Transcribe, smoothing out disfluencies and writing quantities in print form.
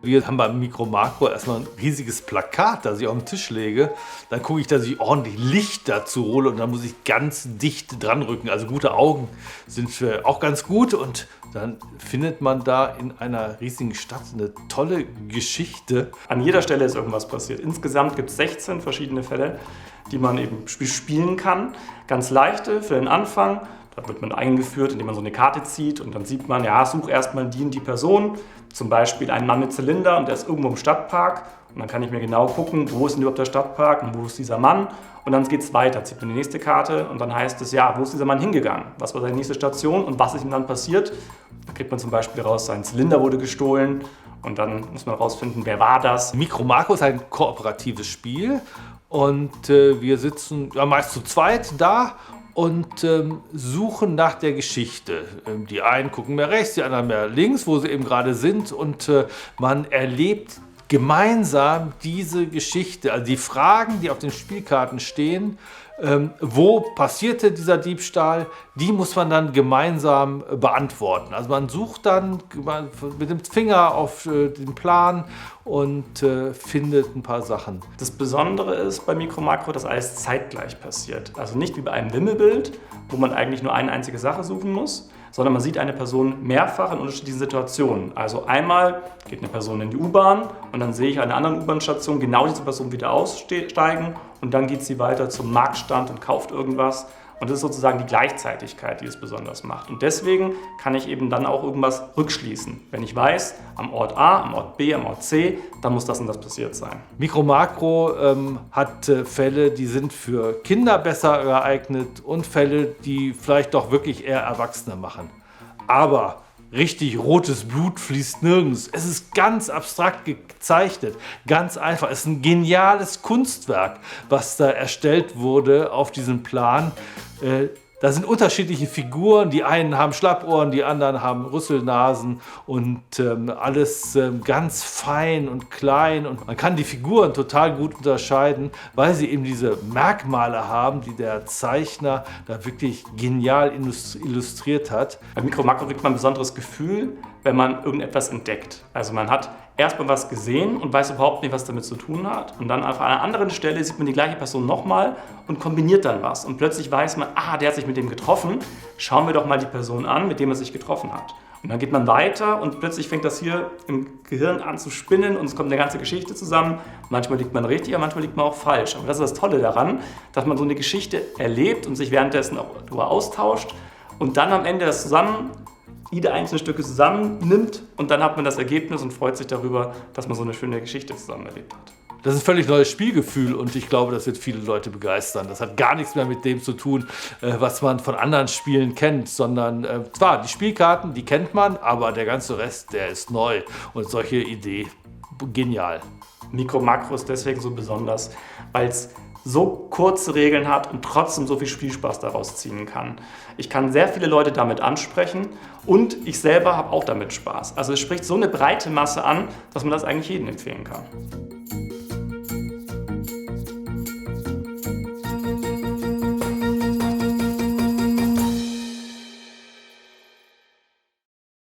Wir haben beim Mikro Makro erstmal ein riesiges Plakat, das ich auf den Tisch lege. Dann gucke ich, dass ich ordentlich Licht dazu hole und dann muss ich ganz dicht dran rücken. Also gute Augen sind auch ganz gut und dann findet man da in einer riesigen Stadt eine tolle Geschichte. An jeder Stelle ist irgendwas passiert. Insgesamt gibt es 16 verschiedene Fälle, die man eben spielen kann. Ganz leichte für den Anfang. Da wird man eingeführt, indem man so eine Karte zieht und dann sieht man, ja, such erstmal die und die Person. Zum Beispiel ein Mann mit Zylinder und der ist irgendwo im Stadtpark. Und dann kann ich mir genau gucken, wo ist denn überhaupt der Stadtpark und wo ist dieser Mann. Und dann geht es weiter, zieht man die nächste Karte und dann heißt es, ja, wo ist dieser Mann hingegangen? Was war seine nächste Station und was ist ihm dann passiert? Da kriegt man zum Beispiel raus, sein Zylinder wurde gestohlen und dann muss man herausfinden, wer war das. Mikro Makro ist ein kooperatives Spiel und wir sitzen ja, meist zu zweit da und suchen nach der Geschichte. Die einen gucken mehr rechts, die anderen mehr links, wo sie eben gerade sind und man erlebt gemeinsam diese Geschichte, also die Fragen, die auf den Spielkarten stehen, wo passierte dieser Diebstahl, die muss man dann gemeinsam beantworten. Also man sucht dann mit dem Finger auf den Plan und findet ein paar Sachen. Das Besondere ist bei Mikro Makro, dass alles zeitgleich passiert. Also nicht wie bei einem Wimmelbild, wo man eigentlich nur eine einzige Sache suchen muss, sondern man sieht eine Person mehrfach in unterschiedlichen Situationen. Also einmal geht eine Person in die U-Bahn und dann sehe ich an einer anderen U-Bahn-Station genau diese Person wieder aussteigen und dann geht sie weiter zum Marktstand und kauft irgendwas. Und das ist sozusagen die Gleichzeitigkeit, die es besonders macht. Und deswegen kann ich eben dann auch irgendwas rückschließen. Wenn ich weiß, am Ort A, am Ort B, am Ort C, dann muss das und das passiert sein. Mikro Makro hat Fälle, die sind für Kinder besser geeignet und Fälle, die vielleicht doch wirklich eher Erwachsene machen. Aber richtig rotes Blut fließt nirgends. Es ist ganz abstrakt gezeichnet, ganz einfach. Es ist ein geniales Kunstwerk, was da erstellt wurde auf diesem Plan. Da sind unterschiedliche Figuren, die einen haben Schlappohren, die anderen haben Rüsselnasen und alles ganz fein und klein. Und man kann die Figuren total gut unterscheiden, weil sie eben diese Merkmale haben, die der Zeichner da wirklich genial illustriert hat. Bei Mikro Makro kriegt man ein besonderes Gefühl, wenn man irgendetwas entdeckt. Also man hat erstmal was gesehen und weiß überhaupt nicht, was damit zu tun hat. Und dann auf einer anderen Stelle sieht man die gleiche Person nochmal und kombiniert dann was. Und plötzlich weiß man, der hat sich mit dem getroffen. Schauen wir doch mal die Person an, mit dem er sich getroffen hat. Und dann geht man weiter und plötzlich fängt das hier im Gehirn an zu spinnen und es kommt eine ganze Geschichte zusammen. Manchmal liegt man richtig, aber manchmal liegt man auch falsch. Aber das ist das Tolle daran, dass man so eine Geschichte erlebt und sich währenddessen auch darüber austauscht und dann am Ende das jede einzelne Stücke zusammennimmt und dann hat man das Ergebnis und freut sich darüber, dass man so eine schöne Geschichte zusammen erlebt hat. Das ist ein völlig neues Spielgefühl und ich glaube, das wird viele Leute begeistern. Das hat gar nichts mehr mit dem zu tun, was man von anderen Spielen kennt, sondern zwar die Spielkarten, die kennt man, aber der ganze Rest, der ist neu und solche Idee, genial. Mikro Makro ist deswegen so besonders, weil es so kurze Regeln hat und trotzdem so viel Spielspaß daraus ziehen kann. Ich kann sehr viele Leute damit ansprechen und ich selber habe auch damit Spaß. Also es spricht so eine breite Masse an, dass man das eigentlich jedem empfehlen kann.